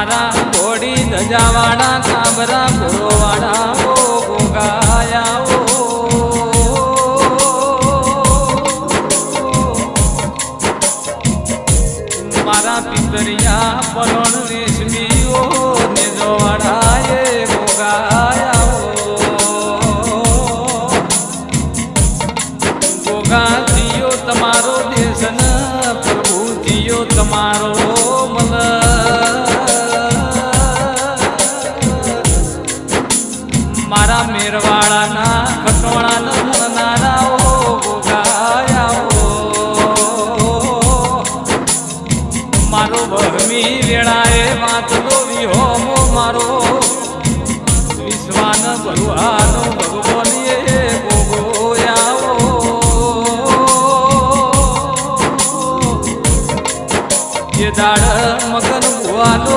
મારા ઘોડી ધજાવાડા કાબરા ઘોડવાડા ઓ ગોગાયા ઓ મારા પિતરિયા પલોણ રેશમીઓ ને જોવાડા એ ગોગાયા ઓ ગોગા જીયો તમારો દેશન પ્રભુ જીયો તમારો મલ મારા મેરવાડાના ખટોળાના મળનારા ઓ ગોગાયા મારો બહમી વેળાએ વાંચલો વિહોમો મારો વિશ્વાન ભગવાનો ભગવાનીએ ગોગોયા એ દાડ મગન ભુવાનો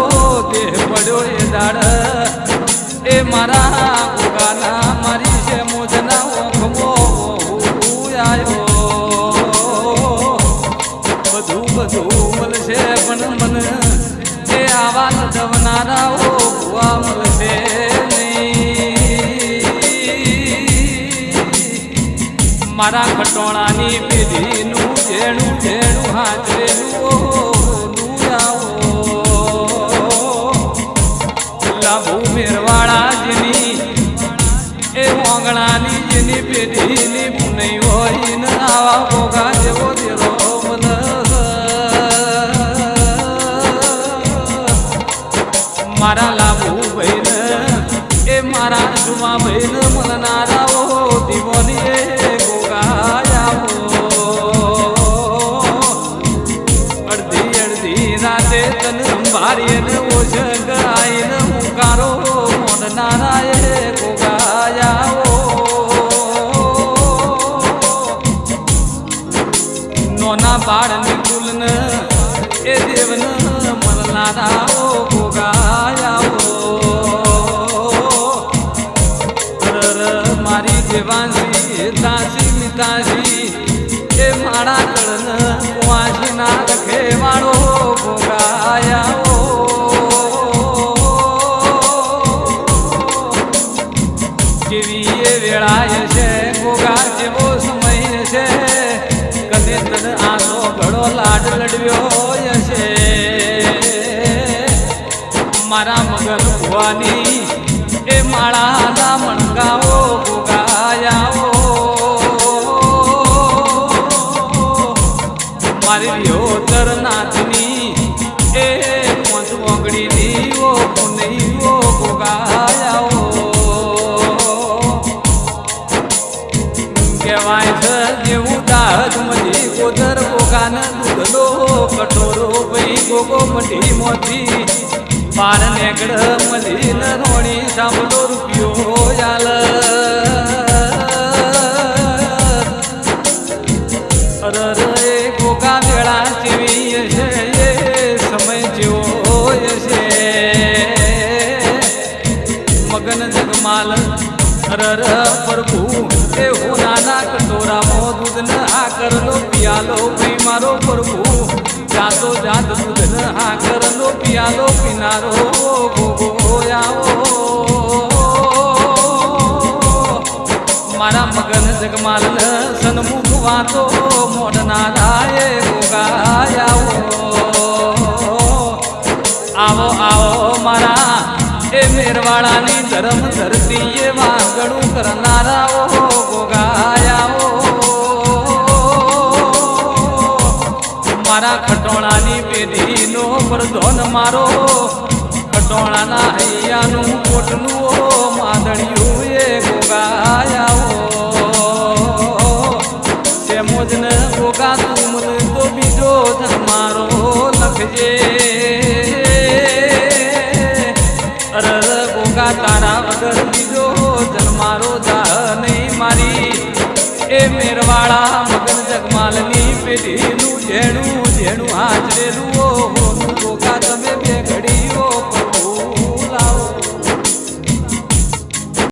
દેહ પડ્યો એ દાડ એ મારા ગોગાના મારી છે મોજના ઓખમો આવ્યો બધું મળશે પણ મને એ આવા નડવનારા ઓ ભુવા મળશે નહીં મારા ખટોણાની પેઢીનું ઝેણું ઝેણું હાજરેલું લાભુ મેરવાડા જેની એ મોંગણાની જેની પેઢીની પુનઈ હોય ને આવા ભોગા જેવો દેરો મન મારા લાભુ ભાઈને એ મારા જુમા ભાઈને મળનારાઓ દીવોની એ ગોગાયા અડધી અડધી રાતે તન અંબારીએ ને ઓછક આઈને હુંકારો મોડનારા એ ગોગાયા નોના બાળની કુલને એ દેવને મળનારા ઓ ગોગાયા મારી દેવાંશી તાસી મિતાસી એ મારા કળન કુવાસી ના રખે વાળો ગોગાયા કેવી એ વેળાય છે ગોગા જેવો સમય છે કદે તન આસો ઘડો લાડ લડવ્યો છે મારા મગન ભુવાની એ માળાના મણકાઓ ગોગાયા મારી યોતર નાથની એ મોજ મોગડીની ઓ પુનઈ ઓ ગોગાયા કહેવાય છે જેવું દાદ મધી ગોદર ગોગાને દૂધનો કટોરો ભાઈ ગોગો મઢી મોથી પાર નેકડ મધી ન રોણી સાંભળો રૂપિયો યાલ અરર એ ગોગા વેળા જેવી છે એ સમય જેવો છે મગન જગમાલ અરર પ્રભુ એ હોનાના કટોરામાં દૂધ ન આ કરલો પિયાલો ભાઈ મારો પ્રભુ જાતો જાત દૂધ ન આ કરલો પિયાલો પીનારો ગોગોયા મારા મગન જગમાલ ન સન્મુખ વાતો મોડનારા એ ગોગાયા આવો આવો મારા એ મેરવાડાની ધર્મ ધરતી એ વાગણું કરનારાઓ ગોગાયા મારા ખટોણાની પેઢીનો પ્રધોન મારો ખટોણાના હૈયાનું કોટનું માદણિયું એ ગોગાયા તે મોજને ગોગા તું મને તો બીજો મારો લખજે અરર ગોગા તારા વગર બીજો જન્મારો જા નહીં મારી એ મેરવાડા મગન જગમાલની પેઢીનું ઝેણું ઝેણું હાજરેલું